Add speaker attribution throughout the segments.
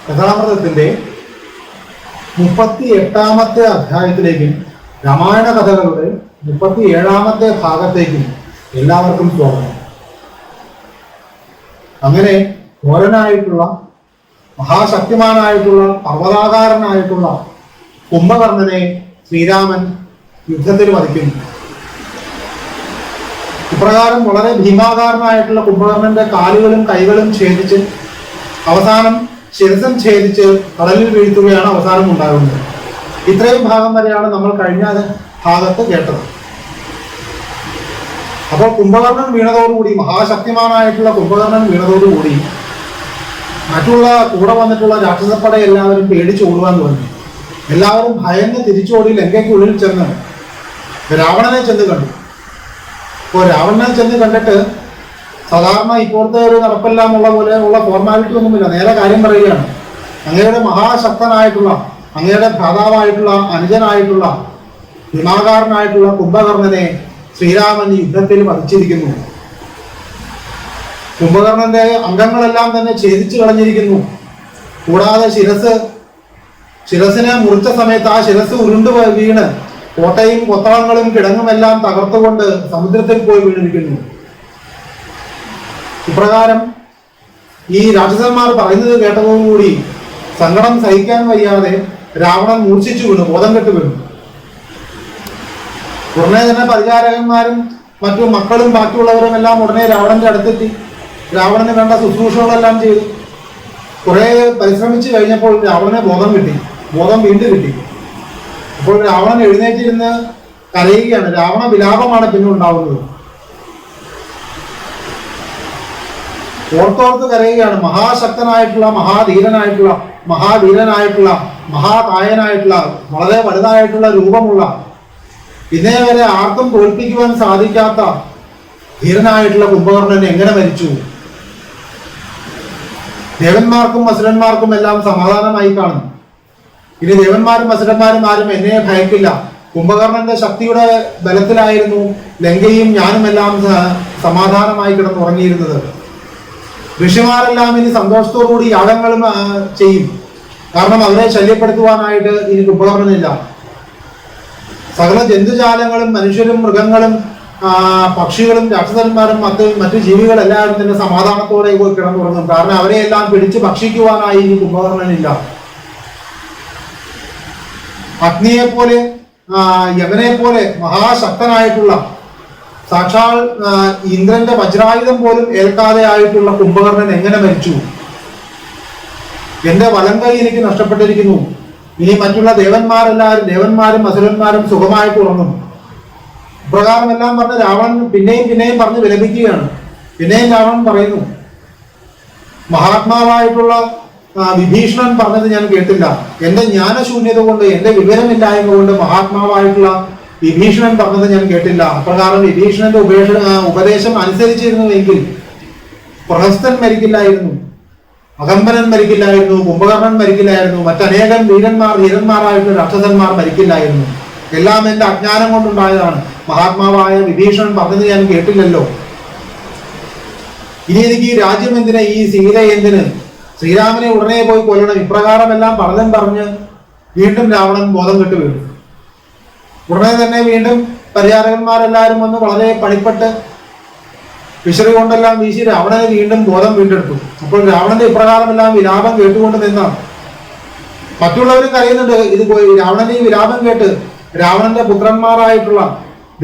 Speaker 1: കഥാമൃതത്തിന്റെ 38ാമത്തെ അധ്യായത്തിലേക്കും രാമായണ കഥകളുടെ 37ാമത്തെ ഭാഗത്തേക്കും എല്ലാവർക്കും സ്വാഗതം. അങ്ങനെ ഘോരനായിട്ടുള്ള മഹാശക്തിമാനായിട്ടുള്ള പർവ്വതാകാരനായിട്ടുള്ള കുംഭകർണനെ ശ്രീരാമൻ യുദ്ധത്തിൽ വധിക്കുന്നു. ഇപ്രകാരം വളരെ ഭീമാകാരനായിട്ടുള്ള കുംഭകർണന്റെ കാലുകളും കൈകളും ഛേദിച്ച് അവസാനം ശിരസം ഛേദിച്ച് കടലിൽ വീഴ്ത്തുകയാണ് അവസാനം ഉണ്ടാകുന്നത്. ഇത്രയും ഭാഗം വരെയാണ് നമ്മൾ കഴിഞ്ഞ ഭാഗത്ത് കേട്ടത്. അപ്പോൾ കുംഭകർണൻ വീണതോടുകൂടി, മഹാശക്തിമാനായിട്ടുള്ള കുംഭകർണൻ വീണതോടുകൂടി മറ്റുള്ള കൂടെ വന്നിട്ടുള്ള രാക്ഷസപ്പട എല്ലാവരും പേടിച്ച് ഓടുവാൻ തുടങ്ങി. എല്ലാവരും ഭയന്ന് തിരിച്ചോടി ലങ്കയ്ക്കുള്ളിൽ ചെന്ന് രാവണനെ ചെന്ന് കണ്ടു. അപ്പോൾ രാവണനെ ചെന്ന് കണ്ടിട്ട് സാധാരണ ഇപ്പോഴത്തെ ഒരു നടപ്പെല്ലാം ഉള്ള പോലെ ഉള്ള ഫോർമാലിറ്റി ഒന്നുമില്ല, നേരെ കാര്യം പറയുകയാണ്. അങ്ങയുടെ മഹാശക്തനായിട്ടുള്ള, അങ്ങയുടെ ഭ്രാതാവായിട്ടുള്ള, അനുജനായിട്ടുള്ള, ഭീമാകാരനായിട്ടുള്ള കുംഭകർണനെ ശ്രീരാമൻ യുദ്ധത്തിൽ വധിച്ചിരിക്കുന്നു. കുംഭകർണന്റെ അംഗങ്ങളെല്ലാം തന്നെ ഛേദിച്ചു കളഞ്ഞിരിക്കുന്നു. കൂടാതെ ശിരസിനെ മുറിച്ച സമയത്ത് ആ ശിരസ് ഉരുണ്ടു വീണ് കോട്ടയും കൊത്തളങ്ങളും കിടങ്ങുമെല്ലാം തകർത്തുകൊണ്ട് സമുദ്രത്തിൽ പോയി വീണിരിക്കുന്നു. ഇപ്രകാരം ഈ രാക്ഷസന്മാർ പറയുന്നത് കേട്ടതോടുകൂടി സങ്കടം സഹിക്കാൻ വയ്യാതെ രാവണൻ മൂർച്ഛിച്ചു വീണു, ബോധം കെട്ട് വീണു. ഉടനെ തന്നെ പരിചാരകന്മാരും മറ്റു മക്കളും ബാക്കിയുള്ളവരും എല്ലാം ഉടനെ രാവണന്റെ അടുത്തെത്തി രാവണന് വേണ്ട ശുശ്രൂഷകളെല്ലാം ചെയ്തു. കുറെ പരിശ്രമിച്ചു കഴിഞ്ഞപ്പോൾ രാവണനെ ബോധം വീണ്ടും കിട്ടി. അപ്പോൾ രാവണൻ എഴുന്നേറ്റിരുന്ന് കരയുകയാണ്. രാവണ വിലാപമാണ് പിന്നെ ഉണ്ടാവുന്നത്. ഓർത്തോർത്ത് കരയുകയാണ്. മഹാശക്തനായിട്ടുള്ള, മഹാവീരനായിട്ടുള്ള, മഹാകായനായിട്ടുള്ള, വളരെ വലുതായിട്ടുള്ള രൂപമുള്ള, ഇന്നേ വരെ ആർക്കും തോൽപ്പിക്കുവാൻ സാധിക്കാത്ത ധീരനായിട്ടുള്ള കുംഭകർണൻ എങ്ങനെ മരിച്ചു? ദേവന്മാർക്കും അസുരന്മാർക്കും എല്ലാം സമാധാനമായി കാണും. ഇനി ദേവന്മാരും അസുരന്മാരും ആരും എന്നെ ഭയക്കില്ല. കുംഭകർണന്റെ ശക്തിയുടെ ബലത്തിലായിരുന്നു ലങ്കയും ഞാനുമെല്ലാം സമാധാനമായി കിടന്നുറങ്ങിയിരുന്നത്. ഋഷിമാരെല്ലാം ഇനി സന്തോഷത്തോടുകൂടി യാഗങ്ങളും ചെയ്യും. കാരണം അവരെ ശല്യപ്പെടുത്തുവാനായിട്ട് ഇനി കുംഭകർണനില്ല. സകല ജന്തുജാലങ്ങളും മനുഷ്യരും മൃഗങ്ങളും പക്ഷികളും രാക്ഷസന്മാരും മറ്റു ജീവികളെല്ലാവരും തന്നെ സമാധാനത്തോടെ പോയി കിടന്നുറങ്ങും. കാരണം അവരെയെല്ലാം പിടിച്ച് ഭക്ഷിക്കുവാനായി ഇനി കുംഭകർണനില്ല. അഗ്നിയെ പോലെ, യവനെ പോലെ മഹാശക്തനായിട്ടുള്ള, സാക്ഷാൽ ഇന്ദ്രന്റെ വജ്രായുധം പോലും ഏൽക്കാതെ ആയിട്ടുള്ള കുംഭകർണൻ എങ്ങനെ മരിച്ചു? എന്റെ വലം കൈ എനിക്ക് നഷ്ടപ്പെട്ടിരിക്കുന്നു. ഇനി മറ്റുള്ള ദേവന്മാരും അസുരന്മാരും സുഖമായിട്ട് ഉറങ്ങും. ഇപ്രകാരം എല്ലാം പറഞ്ഞ് രാവണൻ പിന്നെയും പറഞ്ഞ് വിലപിക്കുകയാണ്. പിന്നെയും രാവണൻ പറയുന്നു, മഹാത്മാവായിട്ടുള്ള വിഭീഷണൻ പറഞ്ഞത് ഞാൻ കേട്ടില്ല. എന്റെ ജ്ഞാനശൂന്യത കൊണ്ട്, എന്റെ വിവരമില്ലായ്മ കൊണ്ട് മഹാത്മാവായിട്ടുള്ള വിഭീഷണൻ പറഞ്ഞത് ഞാൻ കേട്ടില്ല. അപ്രകാരം വിഭീഷണന്റെ ഉപദേശം അനുസരിച്ചിരുന്നുവെങ്കിൽ പ്രഹസ്തൻ മരിക്കില്ലായിരുന്നു, അകമ്പനൻ മരിക്കില്ലായിരുന്നു, കുംഭകർണൻ മരിക്കില്ലായിരുന്നു, മറ്റനേകം ധീരന്മാരായിട്ടുള്ള രാക്ഷസന്മാർ മരിക്കില്ലായിരുന്നു. എല്ലാം എന്റെ അജ്ഞാനം കൊണ്ടുണ്ടായതാണ്. മഹാത്മാവായ വിഭീഷണൻ പറഞ്ഞത് ഞാൻ കേട്ടില്ലല്ലോ. ഇനി എനിക്ക് ഈ രാജ്യം എന്തിന്, ഈ സീത എന്തിന്, ശ്രീരാമനെ ഉടനെ പോയി കൊല്ലണം. ഇപ്രകാരം എല്ലാം പറഞ്ഞ് വീണ്ടും രാവണൻ ബോധം കെട്ട് വീണു. ഉടനെ തന്നെ വീണ്ടും പരിചാരകന്മാരെല്ലാവരും വന്ന് വളരെ പണിപ്പെട്ട് വിശറി കൊണ്ടെല്ലാം വീശി രാവണനെ വീണ്ടും ബോധം വീണ്ടെടുത്തു. അപ്പോൾ രാവണന്റെ ഇപ്രകാരം എല്ലാം വിലാപം കേട്ടുകൊണ്ട് നിന്നാണ്. മറ്റുള്ളവരും കരയുന്നുണ്ട്. ഇത് പോയി രാവണന്റെ ഈ വിലാപം കേട്ട് രാവണന്റെ പുത്രന്മാരായിട്ടുള്ള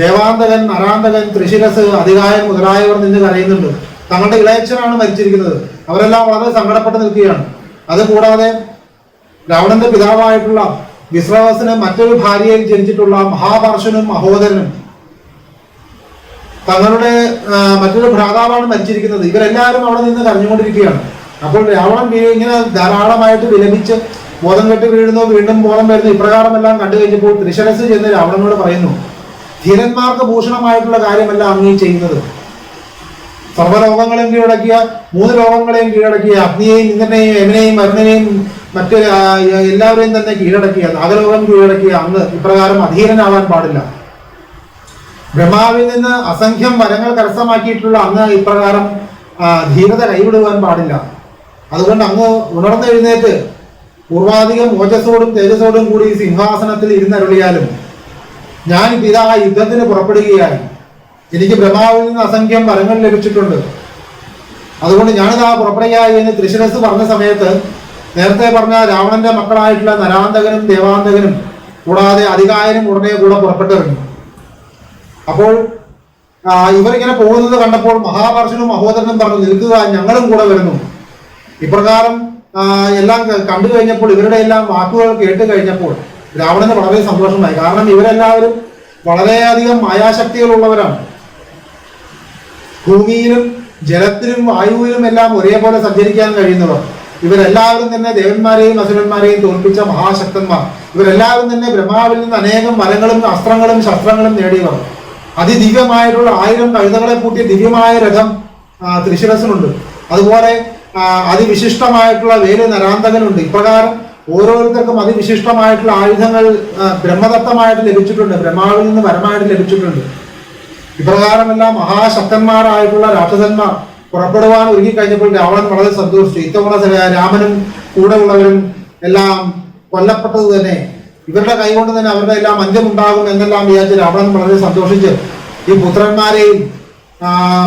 Speaker 1: ദേവാന്തകൻ, നരാന്തകൻ, ത്രിശിരസ്, അധികായൻ മുതലായവർ നിന്ന് കരയുന്നുണ്ട്. തങ്ങളുടെ ഇളയച്ചനാണ് മരിച്ചിരിക്കുന്നത്. അവരെല്ലാം വളരെ സങ്കടപ്പെട്ട് നിൽക്കുകയാണ്. അതുകൂടാതെ രാവണന്റെ പിതാവായിട്ടുള്ള വിശ്രവസന് മറ്റൊരു ഭാര്യയിൽ ജനിച്ചിട്ടുള്ള മഹാപാർശ്വനും മഹോദരനും തങ്ങളുടെ മറ്റൊരു ഭ്രാതാവാണ് മരിച്ചിരിക്കുന്നത്. ഇവരെല്ലാവരും അവിടെ നിന്ന് കരഞ്ഞുകൊണ്ടിരിക്കുകയാണ്. അപ്പോൾ രാവണൻ ഇങ്ങനെ ധാരാളമായിട്ട് വിലപിച്ച് ബോധം കെട്ട് വീഴുന്നു, വീണ്ടും ബോധം വരുന്നു. ഇപ്രകാരം എല്ലാം കണ്ടു കഴിഞ്ഞപ്പോൾ ത്രിശരസ് ചെന്ന് രാവണനോട് പറയുന്നു, ധീരന്മാർക്ക് ഭൂഷണമായിട്ടുള്ള കാര്യമല്ല അങ്ങ് ചെയ്യുന്നത്. സർവ്വലോകങ്ങളെയും കീഴടക്കിയ, 3 ലോകങ്ങളെയും കീഴടക്കിയ, അഗ്നിയെയും ഇന്ദ്രനെയും യമനെയും വരുണനെയും മറ്റ് എല്ലാവരെയും തന്നെ കീഴടക്കിയ, നാഗലോകം കീഴടക്കിയ അങ്ങ് ഇപ്രകാരം അധീരനാവാൻ പാടില്ല. ബ്രഹ്മാവിൽ നിന്ന് അസംഖ്യം വരങ്ങൾ കരസ്ഥമാക്കിയിട്ടുള്ള അങ്ങ് ഇപ്രകാരം ധീരത കൈവിടുവാൻ പാടില്ല. അതുകൊണ്ട് അങ്ങ് ഉണർന്നെഴുന്നേറ്റ് പൂർവാധികം ഓജസ്സോടും തേജസ്സോടും കൂടി സിംഹാസനത്തിൽ ഇരുന്നരുളിയാലും ഞാൻ ഇതാ യുദ്ധത്തിന് പുറപ്പെടുകയായി. എനിക്ക് ബ്രഹ്മാവിൽ നിന്ന് അസംഖ്യം വരങ്ങൾ ലഭിച്ചിട്ടുണ്ട്. അതുകൊണ്ട് ഞാനിതാ പുറപ്പെടുകയായി എന്ന് ത്രിശിരസ് പറഞ്ഞ സമയത്ത് നേരത്തെ പറഞ്ഞ രാവണന്റെ മക്കളായിട്ടുള്ള നരാന്തകനും ദേവാന്തകനും കൂടാതെ അധികായനും ഉടനെ കൂടെ പുറപ്പെട്ടിറങ്ങി. അപ്പോൾ ഇവരിങ്ങനെ പോകുന്നത് കണ്ടപ്പോൾ മഹാപർഷനും മഹോദരനും പറഞ്ഞു, നിൽക്കുക, ഞങ്ങളും കൂടെ വരുന്നു. ഇപ്രകാരം എല്ലാം കണ്ടു കഴിഞ്ഞപ്പോൾ, ഇവരുടെ എല്ലാം വാക്കുകൾ കേട്ട് കഴിഞ്ഞപ്പോൾ രാവണന് വളരെ സന്തോഷമായി. കാരണം ഇവരെല്ലാവരും വളരെയധികം മായാശക്തികളുള്ളവരാണ്. ഭൂമിയിലും ജലത്തിലും വായുവിലും എല്ലാം ഒരേപോലെ സഞ്ചരിക്കാൻ കഴിയുന്നവർ. ഇവരെല്ലാവരും തന്നെ ദേവന്മാരെയും അസുരന്മാരെയും തോൽപ്പിച്ച മഹാശക്തന്മാർ. ഇവരെല്ലാവരും തന്നെ ബ്രഹ്മാവിൽ നിന്ന് അനേകം വരങ്ങളും അസ്ത്രങ്ങളും ശസ്ത്രങ്ങളും നേടിയവർ. അതിദിവ്യമായിട്ടുള്ള 1000 കഴുതകളെ പൂട്ടിയ ദിവ്യമായ രഥം ത്രിശിരസിനുണ്ട്. അതുപോലെ അതിവിശിഷ്ടമായിട്ടുള്ള വേല് നരാന്തകനുണ്ട്. ഇപ്രകാരം ഓരോരുത്തർക്കും അതിവിശിഷ്ടമായിട്ടുള്ള ആയുധങ്ങൾ ബ്രഹ്മദത്തമായിട്ട് ലഭിച്ചിട്ടുണ്ട്, ബ്രഹ്മാവിൽ നിന്ന് വരമായിട്ട് ലഭിച്ചിട്ടുണ്ട്. ഇപ്രകാരമെല്ലാം മഹാശക്തന്മാരായിട്ടുള്ള രാക്ഷസന്മാർ പുറപ്പെടുവാൻ ഒരുങ്ങി കഴിഞ്ഞപ്പോൾ രാവണൻ വളരെ സന്തോഷിച്ചു. ഇത്തവണ രാമനും കൂടെ ഉള്ളവരും എല്ലാം കൊല്ലപ്പെട്ടത് തന്നെ ഇവരുടെ കൈകൊണ്ട് തന്നെ അവരുടെ എല്ലാം അന്ത്യമുണ്ടാകും എന്നെല്ലാം വിചാരിച്ച് രാവണൻ വളരെ സന്തോഷിച്ച് ഈ പുത്രന്മാരെയും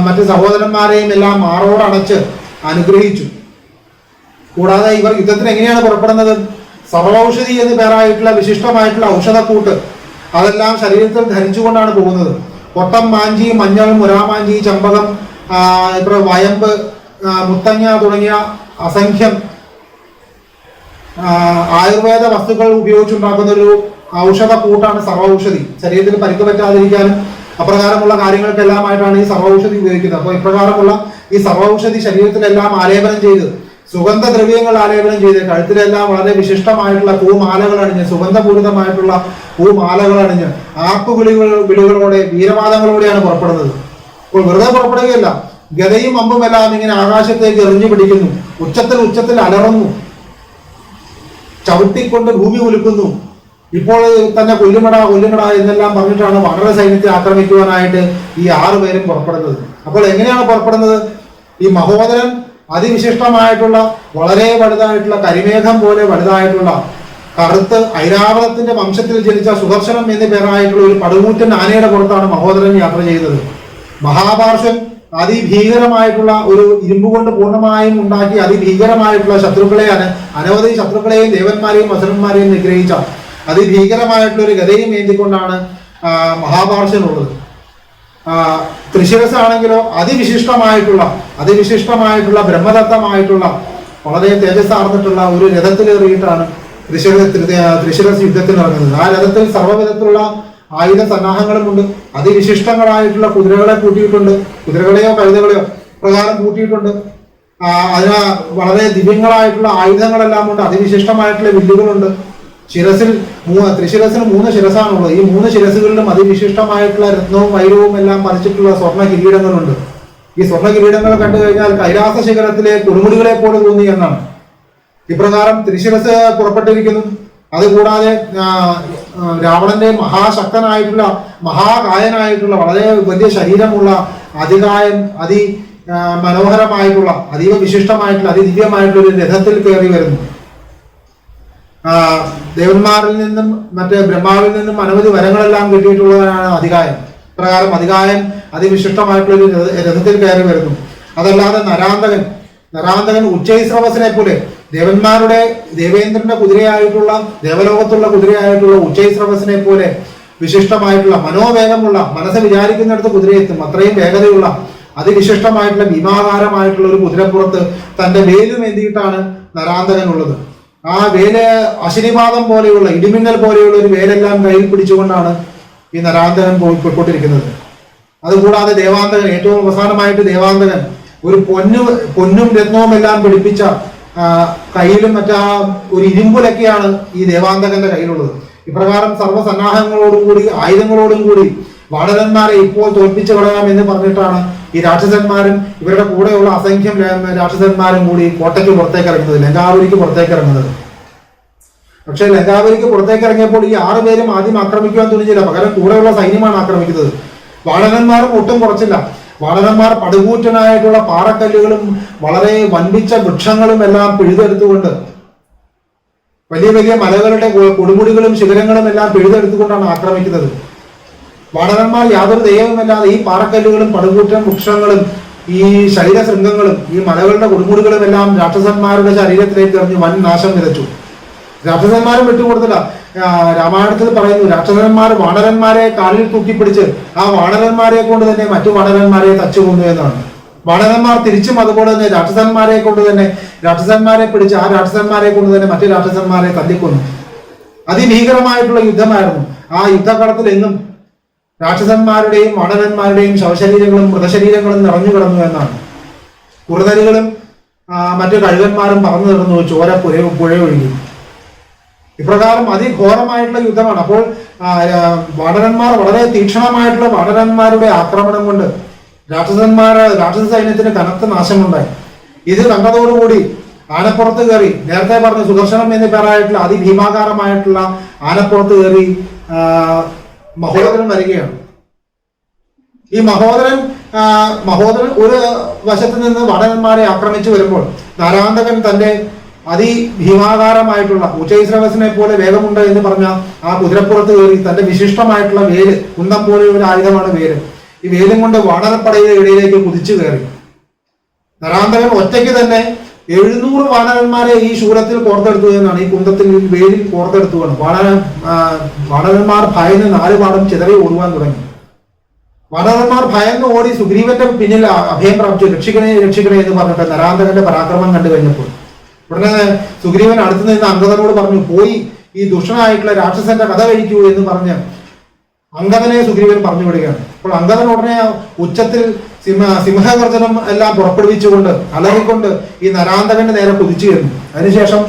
Speaker 1: മറ്റ് സഹോദരന്മാരെയും എല്ലാം മാറോടണച്ച് അനുഗ്രഹിച്ചു. കൂടാതെ ഇവർ യുദ്ധത്തിന് എങ്ങനെയാണ് പുറപ്പെടുന്നത്? സർവൌഷധി എന്ന് പേരായിട്ടുള്ള വിശിഷ്ടമായിട്ടുള്ള ഔഷധക്കൂട്ട് അതെല്ലാം ശരീരത്തിൽ ധരിച്ചുകൊണ്ടാണ് പോകുന്നത്. കൊട്ടം, മാഞ്ചി, മഞ്ഞൾ, മുരാമാഞ്ചി, ചമ്പകം, ഇപ്പോൾ വയമ്പ്, മുത്തങ്ങ തുടങ്ങിയ അസംഖ്യം ആയുർവേദ വസ്തുക്കൾ ഉപയോഗിച്ചുണ്ടാക്കുന്ന ഒരു ഔഷധക്കൂട്ടാണ് സർവൌഷധി. ശരീരത്തിൽ പരിക്ക് പറ്റാതിരിക്കാനും അപ്രകാരമുള്ള കാര്യങ്ങൾക്കെല്ലാമായിട്ടാണ് ഈ സർവൌഷധി ഉപയോഗിക്കുന്നത്. അപ്പോൾ ഇപ്രകാരമുള്ള ഈ സർവൌഷധി ശരീരത്തിലെല്ലാം ആലേപനം ചെയ്ത്, സുഗന്ധദ്രവ്യങ്ങൾ ആലേപനം ചെയ്ത്, കഴുത്തിലെല്ലാം വളരെ വിശിഷ്ടമായിട്ടുള്ള പൂമാലകൾ അണിഞ്ഞ്, സുഗന്ധപൂരിതമായിട്ടുള്ള പൂമാലകൾ അണിഞ്ഞ് വിളികളോടെ വീരവാദങ്ങളോടെയാണ് പുറപ്പെടുന്നത്. അപ്പോൾ വെറുതെ പുറപ്പെടുകയല്ല, ഗതയും അമ്പും എല്ലാം ഇങ്ങനെ ആകാശത്തേക്ക് എറിഞ്ഞു പിടിക്കുന്നു, ഉച്ചത്തിൽ അലറുന്നു, ചവിട്ടിക്കൊണ്ട് ഭൂമി കുലുക്കുന്നു. ഇപ്പോൾ തന്നെ കൊല്ലുമട എന്നെല്ലാം പറഞ്ഞിട്ടാണ് വാനര സൈന്യത്തെ ആക്രമിക്കുവാനായിട്ട് ഈ 6 പേരും പുറപ്പെടുന്നത്. അപ്പോൾ എങ്ങനെയാണ് പുറപ്പെടുന്നത്? ഈ മഹോദരൻ അതിവിശിഷ്ടമായിട്ടുള്ള വളരെ വലുതായിട്ടുള്ള കരിമേഘം പോലെ വലുതായിട്ടുള്ള കറുത്ത് ഐരാവതത്തിന്റെ വംശത്തിൽ ജനിച്ച സുദർശനം എന്ന പേരായിട്ടുള്ള ഒരു പടുകൂറ്റൻ ആനയുടെ പുറത്താണ് മഹോദരൻ യാത്ര ചെയ്തത്. മഹാപാർശ്വൻ അതിഭീകരമായിട്ടുള്ള ഒരു ഇരുമ്പ് കൊണ്ട് പൂർണ്ണമായും ഉണ്ടാക്കി അതിഭീകരമായിട്ടുള്ള അനവധി ശത്രുക്കളെയും ദേവന്മാരെയും അസുരന്മാരെയും നിഗ്രഹിച്ച അതിഭീകരമായിട്ടുള്ള ഒരു ഗതയും ഏന്തിക്കൊണ്ടാണ് മഹാപാർശ്വനുള്ളത്. ത്രിശിരസ് ആണെങ്കിലോ അതിവിശിഷ്ടമായിട്ടുള്ള ബ്രഹ്മദത്തമായിട്ടുള്ള വളരെ തേജസ്സാർന്നിട്ടുള്ള ഒരു രഥത്തിലേറിയിട്ടാണ് ത്രിശിരസ് യുദ്ധത്തിന് ഇറങ്ങുന്നത്. ആ രഥത്തിൽ സർവ്വവിധത്തിലുള്ള ആയുധ സന്നാഹങ്ങളുമുണ്ട്. അതിവിശിഷ്ടങ്ങളായിട്ടുള്ള കുതിരകളെ കൂട്ടിയിട്ടുണ്ട്, കുതിരകളെയോ കഴുതകളെയോ പ്രകാരം കൂട്ടിയിട്ടുണ്ട്. അതിന് വളരെ ദിവ്യങ്ങളായിട്ടുള്ള ആയുധങ്ങളെല്ലാം ഉണ്ട്. അതിവിശിഷ്ടമായിട്ടുള്ള വില്ലുകളുണ്ട്. ത്രിശിരസിന് 3 ശിരസാണുള്ളത്. ഈ 3 ശിരസുകളിലും അതിവിശിഷ്ടമായിട്ടുള്ള രത്നവും വൈരവും എല്ലാം പതിച്ചിട്ടുള്ള സ്വർണ്ണ കിരീടങ്ങളുണ്ട്. ഈ സ്വർണ്ണ കിരീടങ്ങൾ കണ്ടു കഴിഞ്ഞാൽ കൈലാസ ശിഖരത്തിലെ കൊടുമുടികളെ പോലെ തോന്നി എന്നാണ്. ഇപ്രകാരം ത്രിശിരസ് പുറപ്പെട്ടിരിക്കുന്നു. അതുകൂടാതെ രാവണന്റെ മഹാശക്തനായിട്ടുള്ള മഹാകായനായിട്ടുള്ള വളരെ വലിയ ശരീരമുള്ള അതികായൻ മനോഹരമായിട്ടുള്ള അതീവ വിശിഷ്ടമായിട്ടുള്ള അതിദിവ്യമായിട്ടുള്ള ഒരു രഥത്തിൽ കയറി വരുന്നു. ദേവന്മാരിൽ നിന്നും മറ്റേ ബ്രഹ്മാവിൽ നിന്നും അനവധി വരങ്ങളെല്ലാം കിട്ടിയിട്ടുള്ളവനാണ് അധികായൻ. പ്രകാരം അധികായൻ അതിവിശിഷ്ടമായിട്ടുള്ള ഒരു രഥത്തിൽ കയറി വരുന്നു. അതല്ലാതെ നരാന്തകൻ ഉച്ചൈസ്രവസിനെ പോലെ ദേവേന്ദ്രന്റെ കുതിരയായിട്ടുള്ള ദേവലോകത്തുള്ള കുതിരയായിട്ടുള്ള ഉച്ചൈസ്രവസിനെ പോലെ വിശിഷ്ടമായിട്ടുള്ള മനോവേഗമുള്ള, മനസ്സ് വിചാരിക്കുന്നിടത്ത് കുതിരയെത്തും അത്രയും വേഗതയുള്ള അതിവിശിഷ്ടമായിട്ടുള്ള ഭീമാകാരമായിട്ടുള്ള ഒരു കുതിരപ്പുറത്ത് തന്റെ വേലും എന്തിയിട്ടാണ് നരാന്തകൻ ഉള്ളത്. ആ വേല് അശനിപാതം പോലെയുള്ള ഇടിമിന്നൽ പോലെയുള്ള ഒരു വേലെല്ലാം കയ്യിൽ പിടിച്ചുകൊണ്ടാണ് ഈ നരാന്തകൻ പോയിക്കൊണ്ടിരിക്കുന്നത്. അതുകൂടാതെ ദേവാന്തകൻ, ഏറ്റവും അവസാനമായിട്ട് ദേവാന്തകൻ ഒരു പൊന്നും രത്നവും എല്ലാം പിടിപ്പിച്ച കയ്യിലും മറ്റാ ഒരു ഇരുമ്പുലൊക്കെയാണ് ഈ ദേവാന്തകന്റെ കയ്യിലുള്ളത്. ഇപ്രകാരം സർവ്വസന്നാഹങ്ങളോടും കൂടി ആയുധങ്ങളോടും കൂടി വാനരന്മാരെ ഇപ്പോൾ തോൽപ്പിച്ചു കളയാം എന്ന് പറഞ്ഞിട്ടാണ് ഈ രാക്ഷസന്മാരും ഇവരുടെ കൂടെയുള്ള അസംഖ്യം രാക്ഷസന്മാരും കൂടി കോട്ടയ്ക്ക് പുറത്തേക്ക് ഇറങ്ങുന്നത്, ലങ്കാപുരിക്ക് പുറത്തേക്ക് ഇറങ്ങുന്നത്. പക്ഷെ ലങ്കാപുരിക്ക് പുറത്തേക്ക് ഇറങ്ങിയപ്പോൾ ഈ 6 പേരും ആദ്യം ആക്രമിക്കുവാൻ തുനിഞ്ഞില്ല. പകരം കൂടെയുള്ള സൈന്യമാണ് ആക്രമിക്കുന്നത്. വാനരന്മാരും ഒട്ടും കുറച്ചില്ല. വാനരന്മാർ പടുകൂറ്റനായിട്ടുള്ള പാറക്കല്ലുകളും വളരെ വൻപിച്ച വൃക്ഷങ്ങളും എല്ലാം പിഴുതെടുത്തുകൊണ്ട്, വലിയ വലിയ മലകളുടെ കൊടുമുടികളും ശിഖരങ്ങളും എല്ലാം പിഴുതെടുത്തുകൊണ്ടാണ് ആക്രമിക്കുന്നത്. വാനരന്മാർ യാതൊരു ദൈവവുമല്ലാതെ ഈ പാറക്കല്ലുകളും പടുകൂറ്റൻ വൃക്ഷങ്ങളും ഈ ശരീരശൃംഗങ്ങളും ഈ മലകളുടെ കൊടുമുടികളും എല്ലാം രാക്ഷസന്മാരുടെ ശരീരത്തിലേക്ക് എറിഞ്ഞ് വൻ നാശം വിതച്ചു. രാക്ഷസന്മാരും വിട്ടുകൊടുത്തില്ല. രാമായണത്തിൽ പറയുന്നു, രാക്ഷസന്മാർ വാനരന്മാരെ കാലിൽ തൂക്കിപ്പിടിച്ച് ആ വാനരന്മാരെ കൊണ്ട് തന്നെ മറ്റു വാനരന്മാരെ തച്ചുകൊന്നു എന്നാണ്. വാനരന്മാർ തിരിച്ചും അതുപോലെ തന്നെ രാക്ഷസന്മാരെ കൊണ്ട് തന്നെ രാക്ഷസന്മാരെ പിടിച്ച് ആ രാക്ഷസന്മാരെ കൊണ്ട് തന്നെ മറ്റു രാക്ഷസന്മാരെ തല്ലിക്കൊന്നു. അതിഭീകരമായിട്ടുള്ള യുദ്ധമായിരുന്നു. ആ യുദ്ധകളത്തിൽ എങ്ങും രാക്ഷസന്മാരുടെയും വാനരന്മാരുടെയും ശവശരീരങ്ങളും മൃതശരീരങ്ങളും നിറഞ്ഞു കിടന്നു എന്നാണ്. കുറുനരികളും മറ്റു കഴുകന്മാരും പറന്നു കിടന്നു, ചോര പുഴയൊഴുകി. ഇപ്രകാരം അതിഘോരമായിട്ടുള്ള യുദ്ധമാണ്. അപ്പോൾ വാനരന്മാർ വളരെ തീക്ഷണമായിട്ടുള്ള വാനരന്മാരുടെ ആക്രമണം കൊണ്ട് രാക്ഷസ സൈന്യത്തിന് കനത്ത നാശമുണ്ടായി. ഇത് കണ്ടതോടുകൂടി ആനപ്പുറത്ത് കയറി, നേരത്തെ പറഞ്ഞ സുദർശനം എന്ന് പേരായിട്ടുള്ള അതിഭീമാകാരമായിട്ടുള്ള ആനപ്പുറത്ത് കയറി മഹോദരൻ വരികയാണ്. ഈ മഹോദരൻ ഒരു വശത്ത് നിന്ന് വാനരന്മാരെ ആക്രമിച്ചു വരുമ്പോൾ നരാന്തകൻ തന്റെ അതിഭീമാകാരമായിട്ടുള്ള ഉച്ചൈശ്രവസിനെ പോലെ വേഗമുണ്ട് എന്ന് പറഞ്ഞ ആ കുതിരപ്പുറത്ത് കയറി തന്റെ വിശിഷ്ടമായിട്ടുള്ള വേല്, കുന്തം പോലെ ഒരു ആയുധമാണ് വേല്, ഈ വേലും കൊണ്ട് വാനരപ്പടയുടെ ഇടയിലേക്ക് കുതിച്ചു കയറി. നരാന്തകൻ ഒറ്റയ്ക്ക് തന്നെ 700 വാനരന്മാരെ ഈ ശൂലത്തിൽ കോർത്തെടുത്തു എന്നാണ്, ഈ കുന്തത്തിൽ വേലിൽ കോർത്തെടുത്തുകൊണ്ട് വാനരന്മാർ ഭയന്ന് 4 പാടും ചിതറി ഓടുവാൻ തുടങ്ങി. വാനരന്മാർ ഭയന്ന് ഓടി സുഗ്രീവന്റെ പിന്നിൽ അഭയം പ്രാപിച്ചു. രക്ഷിക്കണേ രക്ഷിക്കണേ എന്ന് പറഞ്ഞിട്ട് നരാന്തകന്റെ പരാക്രമം കണ്ടു കഴിഞ്ഞപ്പോൾ ഉടനെ സുഗ്രീവൻ അടുത്തു നിന്ന് അംഗദനോട് പറഞ്ഞു, പോയി ഈ ദുഷ്ടനായിട്ടുള്ള രാക്ഷസന്റെ കഥ കഴിക്കൂ എന്ന് പറഞ്ഞ് അംഗദനെ സുഗ്രീവൻ പറഞ്ഞു വിടുകയാണ്. അപ്പോൾ അംഗദൻ ഉടനെ ഉച്ചത്തിൽ സിംഹഗർജനം എല്ലാം പുറപ്പെടുവിച്ചുകൊണ്ട് അലറിക്കൊണ്ട് ഈ നരാന്തകന്റെ നേരെ കുതിച്ചു കയറുന്നു. അതിനുശേഷം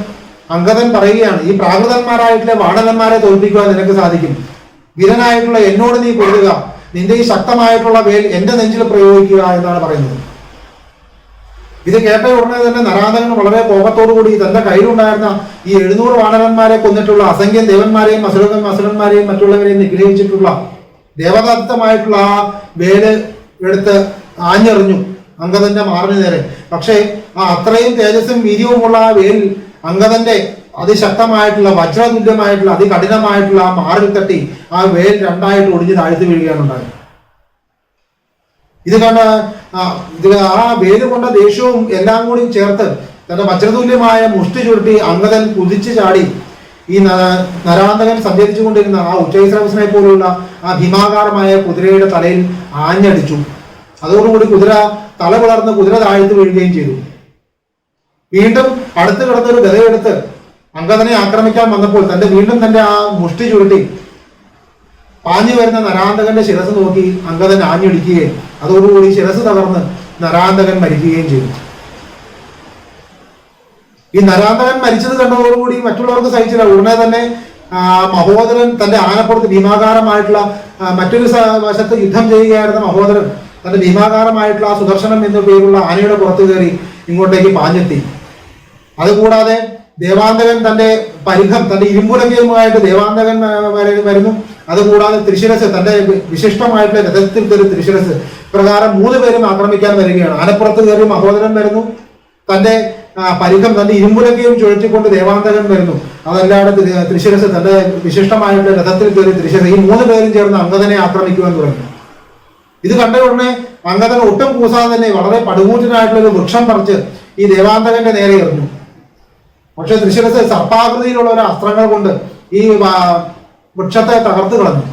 Speaker 1: അംഗദൻ പറയുകയാണ്, ഈ പ്രാകൃതന്മാരായിട്ടുള്ള വാനരന്മാരെ തോൽപ്പിക്കുവാൻ നിനക്ക് സാധിക്കും. വീരനായിട്ടുള്ള എന്നോട് നീ പൊരുതുക, നിന്റെ ഈ ശക്തമായിട്ടുള്ള വേൽ എന്റെ നെഞ്ചിൽ പ്രയോഗിക്കുക എന്നാണ് പറയുന്നത്. ഇത് കേട്ട ഉടനെ തന്നെ നരാന്തകൻ വളരെ കോപത്തോടുകൂടി തന്റെ കയ്യിലുണ്ടായിരുന്ന ഈ 700 വാനരന്മാരെ കൊന്നിട്ടുള്ള അസംഖ്യം ദേവന്മാരെയും അസുരന്മാരെയും മറ്റുള്ളവരെയും നിഗ്രഹിച്ചിട്ടുള്ള ദേവദത്തമായിട്ടുള്ള ആ വേല് എടുത്ത് ആഞ്ഞെറിഞ്ഞു അംഗദന്റെ മാറിന് നേരെ. പക്ഷേ ആ അത്രയും തേജസ്സും വീര്യവുമുള്ള ആ വേൽ അംഗദന്റെ അതിശക്തമായിട്ടുള്ള വജ്രതുല്യമായിട്ടുള്ള അതികഠിനമായിട്ടുള്ള ആ മാറിൽ തട്ടി ആ വേൽ 2ആയിട്ട് ഒടിഞ്ഞ് താഴ്ത്തി വീഴുകയാണ് ഉണ്ടായത്. ഇത് കണ്ട ആ വേല് കൊണ്ട ദേഷ്യവും എല്ലാം കൂടി ചേർത്ത് തന്റെ വജ്രതുല്യമായ മുഷ്ടി ചുരുട്ടി അംഗദൻ കുതിച്ചു ചാടി ഈ നരാന്തകൻ സഞ്ചരിച്ചു കൊണ്ടിരുന്ന ആ ഉച്ചൈശ്രവസിനെ പോലുള്ള ആ ഭീമാകാരമായ കുതിരയുടെ തലയിൽ ആഞ്ഞടിച്ചു. അതോടുകൂടി കുതിര തല പിളർന്ന് കുതിര താഴ്ത്തി വീഴുകയും ചെയ്തു. വീണ്ടും അടുത്ത് കിടന്നൊരു ഗതയെടുത്ത് അംഗദനെ ആക്രമിക്കാൻ വന്നപ്പോൾ വീണ്ടും തന്റെ ആ മുഷ്ടി ചുരുട്ടി പാഞ്ഞു വരുന്ന നരാന്തകന്റെ ശിരസ് നോക്കി അംഗദൻ ആഞ്ഞടിക്കുകയും അതോടുകൂടി ശിരസ് തകർന്ന് നരാന്തകൻ മരിക്കുകയും ചെയ്തു. ഈ നരാന്തകൻ മരിച്ചത് കണ്ടതോടുകൂടി മറ്റുള്ളവർക്ക് സഹിച്ചില്ല. ഉടനെ തന്നെ മഹോദരൻ തന്റെ ആനപ്പുറത്ത് ഭീമാകാരമായിട്ടുള്ള മറ്റൊരു വശത്ത് യുദ്ധം ചെയ്യുകയായിരുന്ന മഹോദരൻ തന്റെ ഭീമാകാരമായിട്ടുള്ള ആ സുദർശനം എന്ന പേരുള്ള ആനയുടെ പുറത്ത് കയറി ഇങ്ങോട്ടേക്ക് പാഞ്ഞെത്തി. അതുകൂടാതെ ദേവാന്തകൻ തന്റെ പരിഘം തന്റെ ഇരുമ്പുലകയുമായിട്ട് ദേവാന്തകൻ വരുന്നു. അതുകൂടാതെ ത്രിശിരസ് തന്റെ വിശിഷ്ടമായിട്ടുള്ള രഥത്തിൽ കയറി ത്രിശിരസ് പ്രകാരം 3 പേരും ആക്രമിക്കാൻ വരികയാണ്. ആനപ്പുറത്ത് കയറി മഹോദരൻ വരുന്നു, തന്റെ പരിഘം തന്റെ ഇരുമ്പുലകയും ചുഴറ്റിക്കൊണ്ട് ദേവാന്തകൻ വരുന്നു. അതല്ലാതെ ത്രിശിരസ് തന്റെ വിശിഷ്ടമായിട്ടുള്ള രഥത്തിൽ കയറി ത്രിശിരസ്, ഈ 3 പേരും ചേർന്ന് അംഗദനെ ആക്രമിക്കുവാൻ തുടങ്ങി. ഇത് കണ്ട ഉടനെ അംഗദൻ ഒട്ടും കൂസാതെ തന്നെ വളരെ പടുകൂറ്റനായിട്ടുള്ള ഒരു വൃക്ഷം പറിച്ച് ഈ ദേവാന്തകന്റെ നേരെ എറിഞ്ഞു. പക്ഷെ ത്രിശിരസ് സർപ്പാകൃതിയിലുള്ള ഒരു അസ്ത്രങ്ങൾ കൊണ്ട് ഈ വൃക്ഷത്തെ തകർത്ത് കളഞ്ഞു.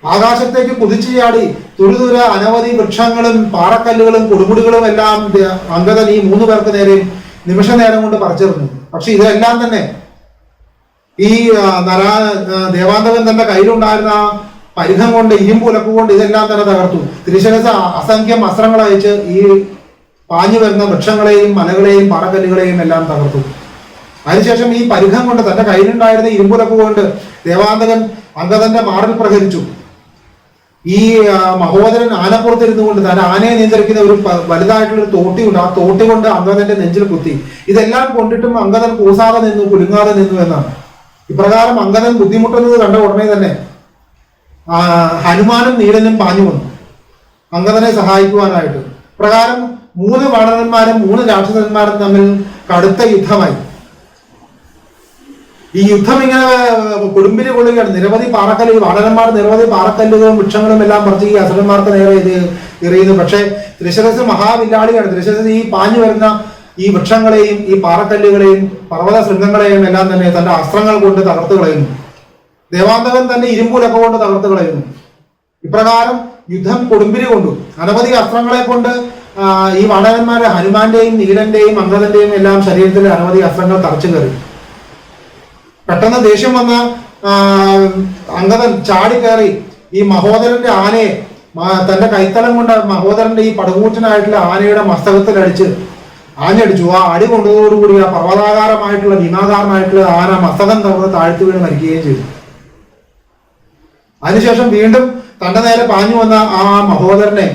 Speaker 1: ആകാശത്തേക്ക് കുതിച്ചു ചാടി തുരുതുര അനവധി വൃക്ഷങ്ങളും പാറക്കല്ലുകളും കൊടുമുടികളും എല്ലാം അംഗദൻ ഈ 3 പേർക്ക് നേരെ നിമിഷ നേരം കൊണ്ട് പറിച്ചെറിഞ്ഞു. പക്ഷെ ഇതെല്ലാം തന്നെ ഈ ദേവാന്തകൻ തന്റെ കയ്യിലുണ്ടായിരുന്ന പരിഘം കൊണ്ട് ഇരുമ്പുലക്കുകൊണ്ട് ഇതെല്ലാം തന്നെ തകർത്തു. ത്രിശിരസ് അസംഖ്യം അസ്ത്രങ്ങൾ അയച്ച് ഈ പാഞ്ഞു വരുന്ന വൃക്ഷങ്ങളെയും മലകളെയും പാറക്കല്ലുകളെയും എല്ലാം തകർത്തു. അതിനുശേഷം ഈ പരിഘം കൊണ്ട് തന്റെ കയ്യിലുണ്ടായിരുന്ന ഇരുമ്പുലക്ക് കൊണ്ട് ദേവാന്തകൻ അംഗദന്റെ മാറിൽ പ്രഹരിച്ചു. ഈ മഹോദരൻ ആനപ്പുറത്തിരുന്നു കൊണ്ട് തന്റെ ആനയെ നിയന്ത്രിക്കുന്ന ഒരു വലുതായിട്ടുള്ള തോട്ടിയുണ്ട്. ആ തോട്ടി കൊണ്ട് അംഗദന്റെ നെഞ്ചിൽ കുത്തി. ഇതെല്ലാം കൊണ്ടിട്ടും അംഗദൻ കൂസാതെ നിന്നു, കുലുങ്ങാതെ നിന്നു എന്നാണ്. ഇപ്രകാരം അംഗദൻ ബുദ്ധിമുട്ടുന്നത് കണ്ട ഉടനെ തന്നെ ഹനുമാനും നീലനും പാഞ്ഞു വന്നു. അംഗദനെ സഹായിക്കുവാനായിട്ട്. പ്രകാരം 3 വാനരന്മാരും 3 രാക്ഷസന്മാരും തമ്മിൽ കടുത്ത യുദ്ധമായി. ഈ യുദ്ധം ഇങ്ങനെ കൊടുമ്പിരി കൊള്ളുകയാണ്. നിരവധി പാറക്കല്ലുകൾ, വാനരന്മാർ നിരവധി പാറക്കല്ലുകളും വൃക്ഷങ്ങളും എല്ലാം പറിച്ച് ഈ അസുരന്മാർക്ക് നേരെ ഇത് എറിയുന്നു. പക്ഷെ ത്രിശിരസ് മഹാവില്ലാളിയാണ്. ത്രിശിരസ് ഈ പാഞ്ഞു വരുന്ന ഈ വൃക്ഷങ്ങളെയും ഈ പാറക്കല്ലുകളെയും പർവ്വത ശൃംഗങ്ങളെയും എല്ലാം തന്നെ തന്റെ അസ്ത്രങ്ങൾ കൊണ്ട് തകർത്ത് കളയുന്നു. ദേവാന്തകൻ തന്റെ ഇരുമ്പൂലൊക്കെ കൊണ്ട് തകർത്ത് കളയുന്നു. ഇപ്രകാരം യുദ്ധം കൊടുമ്പിരി കൊണ്ടു. അനവധി അസ്ത്രങ്ങളെ കൊണ്ട് ഈ വാനരന്മാരെ ഹനുമാന്റെയും നീലന്റെയും അംഗദന്റെയും എല്ലാം ശരീരത്തിൽ അനവധി അസ്ത്രങ്ങൾ തറച്ചു കയറി. പെട്ടെന്ന് ദേഷ്യം വന്ന അംഗദൻ ചാടി കയറി ഈ മഹോദരന്റെ ആനയെ തന്റെ കൈത്തലം കൊണ്ട് മഹോദരന്റെ ഈ പടുകൂറ്റനായിട്ടുള്ള ആനയുടെ മസ്തകത്തിൽ ആഞ്ഞടിച്ചു. ആ അടി കൊണ്ടതോടുകൂടി ആ പർവ്വതാകാരമായിട്ടുള്ള ഭീമാകാരമായിട്ടുള്ള ആന മസ്തകം തകർന്ന് താഴ്ത്തി വീണ് മരിക്കുകയും ചെയ്തു. അതിനുശേഷം വീണ്ടും തന്റെ നേരെ പാഞ്ഞു വന്ന ആ മഹോദരനെ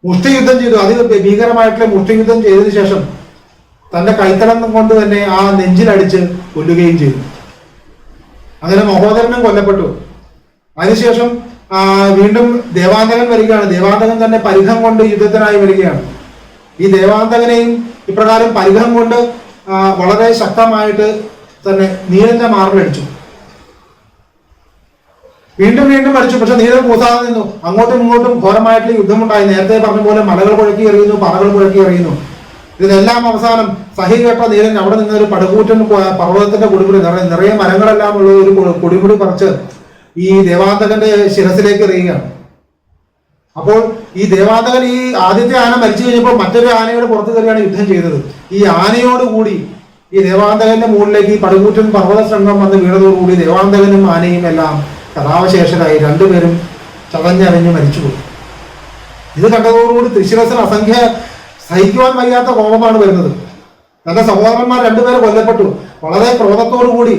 Speaker 1: മുഷ്ടിയുദ്ധം ചെയ്തു. അതിഭീകരമായിട്ടുള്ള മുഷ്ടിയുദ്ധം ചെയ്തതിനു ശേഷം തന്റെ കൈത്തലം കൊണ്ട് തന്നെ ആ നെഞ്ചിലടിച്ച് കൊല്ലുകയും ചെയ്തു. അങ്ങനെ മഹോദരനും കൊല്ലപ്പെട്ടു. അതിനുശേഷം വീണ്ടും ദേവാന്തകൻ വരികയാണ്. ദേവാന്തകൻ തന്നെ പരിഘം കൊണ്ട് യുദ്ധത്തിനായി വരികയാണ്. ഈ ദേവാന്തകനെയും ഇപ്രകാരം പരിഘം കൊണ്ട് വളരെ ശക്തമായിട്ട് തന്നെ നീലന്റെ മാറിലടിച്ചു. വീണ്ടും വീണ്ടും അടിച്ചു. പക്ഷെ നീലൻ കൂസാതെ നിന്നു. അങ്ങോട്ടും ഇങ്ങോട്ടും ഘോരമായിട്ടുള്ള യുദ്ധമുണ്ടായി. നേരത്തെ പറഞ്ഞ പോലെ മലകൾ പുഴക്കി എറിയുന്നു, പാറകൾ പുഴക്കി എറിയുന്നു. ഇതിനെല്ലാം അവസാനം സഹി കേട്ട നീലൻ അവിടെ നിന്ന് ഒരു പടുകൂറ്റൻ പർവ്വതത്തിന്റെ കുടിമുടി നിറയെ മരങ്ങളെല്ലാം ഉള്ള ഒരു കുടിമുടി പറിച്ച് ഈ ദേവാന്തകന്റെ ശിരസിലേക്ക് എറിയുകയാണ്. അപ്പോൾ ഈ ദേവാന്തകൻ ഈ ആദ്യത്തെ ആന മരിച്ചു കഴിഞ്ഞപ്പോൾ മറ്റൊരു ആനയുടെ പുറത്തു കയറിയാണ് യുദ്ധം ചെയ്തത്. ഈ ആനയോടുകൂടി ഈ ദേവാന്തകന്റെ മുകളിലേക്ക് ഈ പടുകൂറ്റൻ പർവ്വത ശൃംഗം വന്ന് വീണതോടുകൂടി ദേവാന്തകനും ആനയും എല്ലാം കഥാവശേഷരായി. രണ്ടുപേരും ചതഞ്ഞറിഞ്ഞ് മരിച്ചുപോയി. ഇത് കണ്ടതോടുകൂടി ത്രിശിരസൻ സഹിക്കുവാൻ വയ്യാത്ത കോപമാണ് വരുന്നത്. തന്റെ സഹോദരന്മാർ രണ്ടുപേരെ കൊല്ലപ്പെട്ടു. വളരെ ക്രോധത്തോടുകൂടി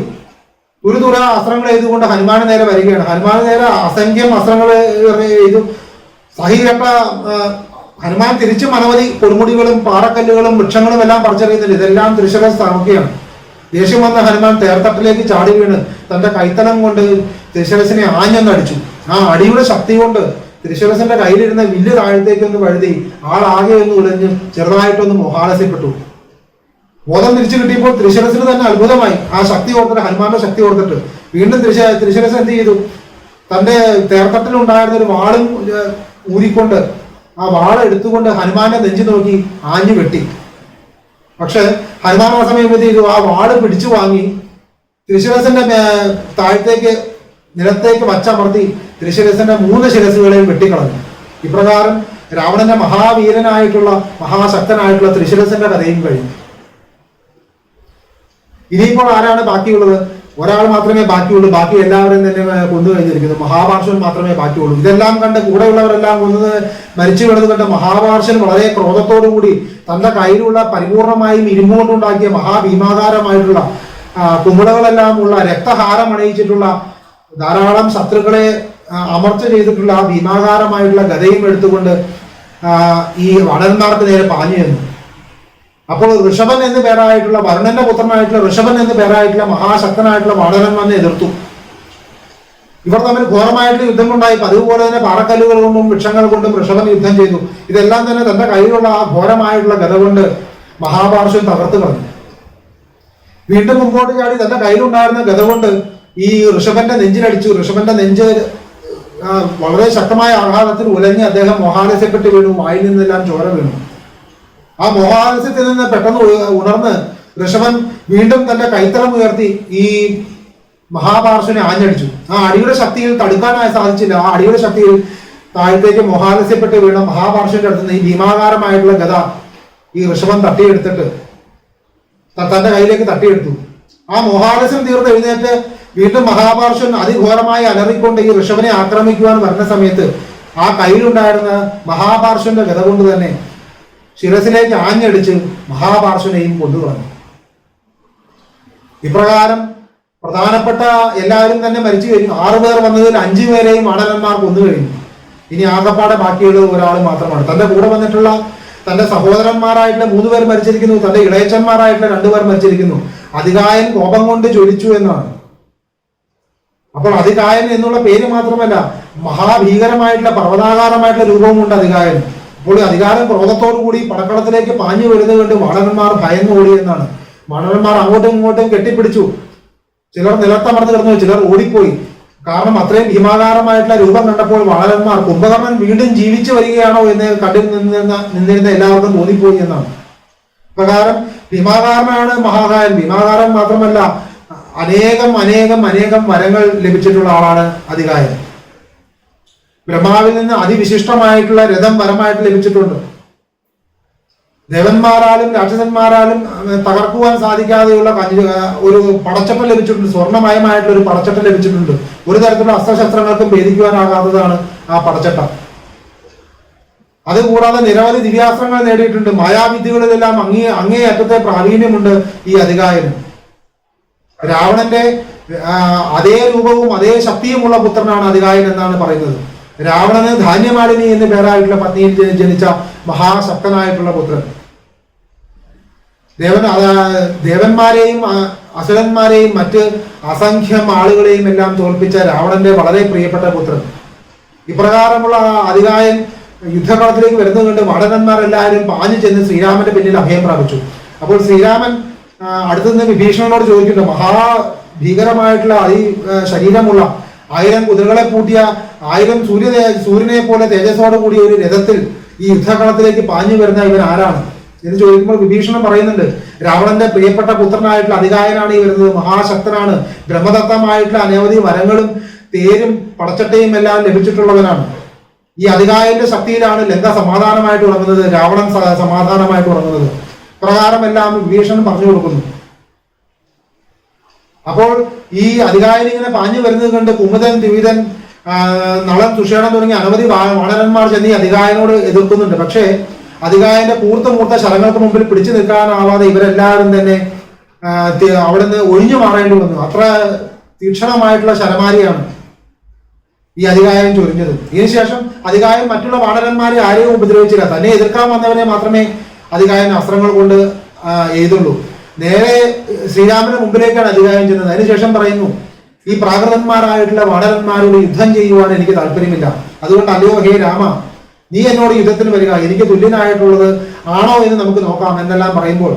Speaker 1: തുരുതുര അസ്ത്രങ്ങൾ എഴുതുകൊണ്ട് ഹനുമാന് നേരെ വരികയാണ്. ഹനുമാന് നേരെ അസംഖ്യം അസ്ത്രങ്ങൾ എഴുതും. സഹികെട്ട ഹനുമാൻ തിരിച്ചും അനവധി കൊടുമുടികളും പാറക്കല്ലുകളും വൃക്ഷങ്ങളും എല്ലാം പറിച്ചറിയുന്നില്ല. ഇതെല്ലാം ത്രിശിരസ് തമക്കുകയാണ്. ദേഷ്യം വന്ന ഹനുമാൻ തേർത്തട്ടിലേക്ക് ചാടി വീണ് തന്റെ കൈത്തലം കൊണ്ട് ത്രിശിരസിനെ ആഞ്ഞൊന്നടിച്ചു. ആ അടിയുടെ ശക്തി കൊണ്ട് ത്രിശിരസിന്റെ കയ്യിലിരുന്ന വില്ല് താഴത്തേക്കൊന്ന് വഴുതി ആളാകെ ഒന്ന് ഉലഞ്ഞ് ചെറുതായിട്ടൊന്ന് മോഹാലസ്യപ്പെട്ടു. ബോധം തിരിച്ചു കിട്ടിയപ്പോൾ ത്രിശിരസിന് തന്നെ അത്ഭുതമായി. ആ ശക്തി ഓർത്തിട്ട്, ഹനുമാന്റെ ശക്തി ഓർത്തിട്ട് വീണ്ടും ത്രിശിരസ് എന്ത് ചെയ്തു? തന്റെ തേർത്തട്ടിലുണ്ടായിരുന്ന ഒരു വാളും ഊരിക്കൊണ്ട് ആ വാള് എടുത്തുകൊണ്ട് ഹനുമാന്റെ നെഞ്ചു നോക്കി ആഞ്ഞു വെട്ടി. പക്ഷെ ഹനുമാൻ ആ സമയം എന്ത് ചെയ്തു? ആ വാള് പിടിച്ചു വാങ്ങി ത്രിശിരസിന്റെ താഴത്തേക്ക് നിലത്തേക്ക് വച്ചമർത്തി ത്രിശിരസിന്റെ 3 ശിരസുകളെയും വെട്ടിക്കളഞ്ഞു. ഇപ്രകാരം രാവണന്റെ മഹാവീരനായിട്ടുള്ള മഹാശക്തനായിട്ടുള്ള ത്രിശിരസിന്റെ കഥയും കഴിഞ്ഞു. ഇനിയിപ്പോൾ ആരാണ് ബാക്കിയുള്ളത്? ഒരാൾ മാത്രമേ ബാക്കിയുള്ളൂ. ബാക്കി എല്ലാവരും തന്നെ കൊന്നു കഴിഞ്ഞിരിക്കുന്നു. മഹാഭാർഷൻ മാത്രമേ ബാക്കിയുള്ളൂ. ഇതെല്ലാം കണ്ട് കൂടെയുള്ളവരെല്ലാം കൊന്നത് മരിച്ചു വീണത് കണ്ട് മഹാഭാർഷൻ വളരെ ക്രോധത്തോടുകൂടി തന്റെ കയ്യിലുള്ള പരിപൂർണമായും ഇരുമ്പുകൊണ്ടുണ്ടാക്കിയ മഹാഭീമാകാരമായിട്ടുള്ള കുമിളകളെല്ലാം ഉള്ള രക്തഹാരം അണിയിച്ചിട്ടുള്ള ധാരാളം ശത്രുക്കളെ അമർച്ച ചെയ്തിട്ടുള്ള ആ ഭീമാകാരമായിട്ടുള്ള ഗദയും എടുത്തുകൊണ്ട് ഈ വാനരന്മാർക്ക് നേരെ പാഞ്ഞു ചെന്നു. അപ്പോൾ ഋഷഭൻ എന്ന് പേരായിട്ടുള്ള വരുണന്റെ പുത്രനായിട്ടുള്ള ഋഷഭൻ എന്ന് പേരായിട്ടുള്ള മഹാശക്തനായിട്ടുള്ള വാനരൻ വന്ന് എതിർത്തു. ഇവർ തമ്മിൽ ഘോരമായിട്ടുള്ള യുദ്ധമുണ്ടായി. പതിവ് പോലെ തന്നെ പാറക്കല്ലുകൾ കൊണ്ടും വൃക്ഷങ്ങൾ കൊണ്ടും ഋഷഭൻ യുദ്ധം ചെയ്തു. ഇതെല്ലാം തന്നെ തന്റെ കയ്യിലുള്ള ആ ഘോരമായിട്ടുള്ള ഗദ കൊണ്ട് മഹാപാർശ്വൻ തകർത്ത് കളഞ്ഞു. വീണ്ടും മുമ്പോട്ട് ചാടി തന്റെ കയ്യിലുണ്ടായിരുന്ന ഗദ കൊണ്ട് ഈ ഋഷഭന്റെ നെഞ്ചിലടിച്ചു. ഋഷഭന്റെ നെഞ്ച് വളരെ ശക്തമായ ആഘാതത്തിൽ ഉലഞ്ഞ് അദ്ദേഹം മോഹാലസ്യപ്പെട്ട് വീണു. വായിൽ നിന്നെല്ലാം ചോര വീണു. ആ മോഹാലസ്യത്തിൽ നിന്ന് പെട്ടെന്ന് ഉണർന്ന് ഋഷഭൻ വീണ്ടും തന്റെ കൈത്തലം ഉയർത്തി ഈ മഹാപാർശ്വനെ ആഞ്ഞടിച്ചു. ആ അടിയുടെ ശക്തിയിൽ തടുക്കാനായി സാധിച്ചില്ല. ആ അടിയുടെ ശക്തിയിൽ താഴത്തേക്ക് മോഹാലസ്യപ്പെട്ട് വീണ മഹാപാർശ്വന്റെ അടുത്ത് നിന്ന് ഈ ഭീമാകാരമായിട്ടുള്ള ഗദ ഈ ഋഷഭൻ തട്ടിയെടുത്തിട്ട് തന്റെ കയ്യിലേക്ക് തട്ടിയെടുത്തു. ആ മോഹാലസ്യം തീർന്ന് എഴുന്നേറ്റ് വീണ്ടും മഹാപാർശ്വൻ അതിഘോരമായി അലറിക്കൊണ്ട് ഈ ഋഷഭനെ ആക്രമിക്കുവാൻ വരുന്ന സമയത്ത് ആ കയ്യിലുണ്ടായിരുന്ന മഹാപാർശ്വന്റെ ഗദ കൊണ്ട് തന്നെ ശിരസിലേക്ക് ആഞ്ഞടിച്ച് മഹാപാർശ്വനെയും കൊണ്ടുകളഞ്ഞു. ഇപ്രകാരം പ്രധാനപ്പെട്ട എല്ലാവരും തന്നെ മരിച്ചു കഴിഞ്ഞു. 6 പേർ വന്നതിൽ 5 പേരെയും വാനരന്മാർ കൊന്നു കഴിഞ്ഞു. ഇനി ആകപ്പാടെ ബാക്കിയുള്ളത് ഒരാൾ മാത്രമാണ്. തന്റെ കൂടെ വന്നിട്ടുള്ള തന്റെ സഹോദരന്മാരായിട്ടുള്ള 3 പേർ മരിച്ചിരിക്കുന്നു. തന്റെ ഇളയച്ചന്മാരായിട്ടുള്ള 2 പേർ മരിച്ചിരിക്കുന്നു. അതികായൻ കോപം കൊണ്ട് ജ്വലിച്ചു എന്നാണ്. അപ്പോൾ അതികായൻ എന്നുള്ള പേര് മാത്രമല്ല, മഹാഭീകരമായിട്ടുള്ള പർവ്വതാകാരമായിട്ടുള്ള രൂപവുമുണ്ട് അതികായൻ. അപ്പോൾ അധികാരം ക്രോധത്തോടു കൂടി പടക്കളത്തിലേക്ക് പാഞ്ഞു വരുന്നത് കണ്ട് വാണരന്മാർ ഭയന്നു ഓടി എന്നാണ്. വാണരന്മാർ അങ്ങോട്ടും ഇങ്ങോട്ടും കെട്ടിപ്പിടിച്ചു. ചിലർ നിലത്തമർന്ന് കിടന്നു, ചിലർ ഓടിപ്പോയി. കാരണം അത്രയും ഭീമാകാരമായിട്ടുള്ള രൂപം കണ്ടപ്പോൾ വാണരന്മാർ കുംഭകർണൻ വീണ്ടും ജീവിച്ചു വരികയാണോ എന്ന് കണ്ടിൽ നിന്നിരുന്ന എല്ലാവർക്കും തോന്നിപ്പോയി എന്നാണ്. പ്രകാരം ഭീമാകാരനാണ് മഹാകായൻ. ഭീമാകാരൻ മാത്രമല്ല, അനേകം അനേകം അനേകം വരങ്ങൾ ലഭിച്ചിട്ടുള്ള ആളാണ് അതികായൻ. ബ്രഹ്മാവിൽ നിന്ന് അതിവിശിഷ്ടമായിട്ടുള്ള രഥം വരമായിട്ട് ലഭിച്ചിട്ടുണ്ട്. ദേവന്മാരാലും രാക്ഷസന്മാരാലും തകർക്കുവാൻ സാധിക്കാതെയുള്ള ഒരു പടച്ചട്ടം ലഭിച്ചിട്ടുണ്ട്. സ്വർണ്ണമയമായിട്ടുള്ള ഒരു പടച്ചട്ടം ലഭിച്ചിട്ടുണ്ട്. ഒരു തരത്തിലുള്ള അസ്ത്രശസ്ത്രങ്ങൾക്കും ഭേദിക്കുവാനാകാത്തതാണ് ആ പടച്ചട്ടം. അതുകൂടാതെ നിരവധി ദിവ്യാസ്ത്രങ്ങൾ നേടിയിട്ടുണ്ട്. മായാവിദ്യകളിലെല്ലാം അങ്ങേയറ്റത്തെ പ്രാവീണ്യമുണ്ട് ഈ അതികായന്. രാവണന്റെ അതേ രൂപവും അതേ ശക്തിയുമുള്ള പുത്രനാണ് അതികായൻ എന്നാണ് പറയുന്നത്. രാവണന് ധാന്യമാലിനി എന്ന് പേരായിട്ടുള്ള പത്നിയിൽ ജനിച്ച മഹാശക്തനായിട്ടുള്ള പുത്രൻ. ദേവന്മാരെയും അസുരന്മാരെയും മറ്റ് അസംഖ്യം ആളുകളെയും എല്ലാം തോൽപ്പിച്ച രാവണന്റെ വളരെ പ്രിയപ്പെട്ട പുത്രൻ. ഇപ്രകാരമുള്ള അതികായൻ യുദ്ധകളത്തിലേക്ക് വരുന്നത് കണ്ട് വാനരന്മാരെല്ലാവരും പാഞ്ഞു ചെന്ന് ശ്രീരാമന്റെ പിന്നിൽ അഭയം പ്രാപിച്ചു. അപ്പോൾ ശ്രീരാമൻ അടുത്തുനിന്ന് വിഭീഷണനോട് ചോദിക്കുന്നു, മഹാഭീകരമായിട്ടുള്ള ശരീരമുള്ള 1000 കുതിരകളെ പൂട്ടിയ 1000 സൂര്യനെ പോലെ തേജസ്സോട് കൂടിയ ഒരു രഥത്തിൽ ഈ യുദ്ധകളത്തിലേക്ക് പാഞ്ഞു വരുന്ന ഇവൻ ആരാണ് എന്ന് ചോദിക്കുമ്പോൾ വിഭീഷണൻ പറയുന്നുണ്ട്, രാവണന്റെ പ്രിയപ്പെട്ട പുത്രനായിട്ടുള്ള അതികായനാണ് ഈ വരുന്നത്. മഹാശക്തനാണ്. ബ്രഹ്മദത്തമായിട്ടുള്ള അനവധി വരങ്ങളും തേരും പടച്ചട്ടയും എല്ലാം ലഭിച്ചിട്ടുള്ളവനാണ്. ഈ അതികായന്റെ ശക്തിയിലാണ് ലങ്ക സമാധാനമായിട്ട് ഉറങ്ങുന്നത്, രാവണൻ സമാധാനമായിട്ട് ഉറങ്ങുന്നത്. പ്രകാരമെല്ലാം വിഭീഷണൻ പറഞ്ഞു കൊടുക്കുന്നു. അപ്പോൾ ഈ അതികായൻ ഇങ്ങനെ പാഞ്ഞു വരുന്നത് കണ്ട് കുമുദൻ, ദ്വിവിധൻ, നളൻ, തുഷേണൻ തുടങ്ങിയ അനവധി വാണരന്മാർ ചെന്ന് ഈ അതികായനോട് എതിർക്കുന്നുണ്ട്. പക്ഷേ അതികായന്റെ മൂർത്ത ശരങ്ങൾക്ക് മുമ്പിൽ പിടിച്ചു നിൽക്കാനാവാതെ ഇവരെല്ലാവരും തന്നെ അവിടുന്ന് ഒഴിഞ്ഞു മാറേണ്ടി വന്നു. അത്ര തീക്ഷണമായിട്ടുള്ള ശരമാരിയാണ് ഈ അതികായൻ ചൊരിഞ്ഞത്. ഇതിനുശേഷം അതികായൻ മറ്റുള്ള വാണരന്മാരെ ആരെയും ഉപദ്രവിച്ചില്ല. തന്നെ എതിർക്കാൻ വന്നവനെ മാത്രമേ അതികായൻ അസ്ത്രങ്ങൾ കൊണ്ട് എഴുതുള്ളൂ. നേരെ ശ്രീരാമന്റെ മുമ്പിലേക്കാണ് അതികായൻ ചെന്നത്. അതിനുശേഷം പറയുന്നു, ഈ പ്രാകൃതന്മാരായിട്ടുള്ള വാണരന്മാരോട് യുദ്ധം ചെയ്യുവാൻ എനിക്ക് താല്പര്യമില്ല. അതുകൊണ്ട് അല്ലയോ ഹേ രാമ, നീ എന്നോട് യുദ്ധത്തിന് വരിക, എനിക്ക് തുല്യനായിട്ടുള്ളത് ആണോ എന്ന് നമുക്ക് നോക്കാം എന്നെല്ലാം പറയുമ്പോൾ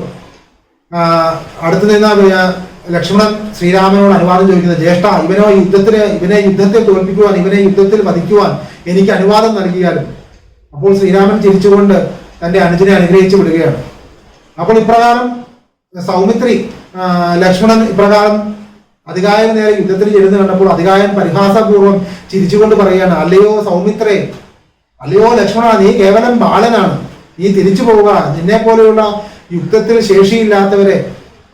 Speaker 1: അടുത്തു നിന്ന ലക്ഷ്മണൻ ശ്രീരാമനോട് അനുവാദം ചോദിക്കുന്നത്, ജ്യേഷ്ഠ, ഇവനെ യുദ്ധത്തിൽ തോൽപ്പിക്കുവാൻ, ഇവനെ യുദ്ധത്തിൽ വധിക്കുവാൻ എനിക്ക് അനുവാദം നൽകിയാലും. അപ്പോൾ ശ്രീരാമൻ ചിരിച്ചുകൊണ്ട് തന്റെ അനുജനെ അനുഗ്രഹിച്ചു വിടുകയാണ്. അപ്പോൾ ഇപ്രകാരം സൗമിത്രി ലക്ഷ്മണൻ ഇപ്രകാരം അതികായന് നേരെ യുദ്ധത്തിന് ചെല്ലുന്നു കണ്ടപ്പോൾ അതികായൻ പരിഹാസപൂർവ്വം ചിരിച്ചുകൊണ്ട് പറയുകയാണ്, അല്ലയോ സൗമിത്രേ, അല്ലയോ ലക്ഷ്മണ, നീ കേവലം ബാലനാണ്. നീ തിരിച്ചു പോവുക. നിന്നെ പോലെയുള്ള യുദ്ധത്തിൽ ശേഷിയില്ലാത്തവരെ,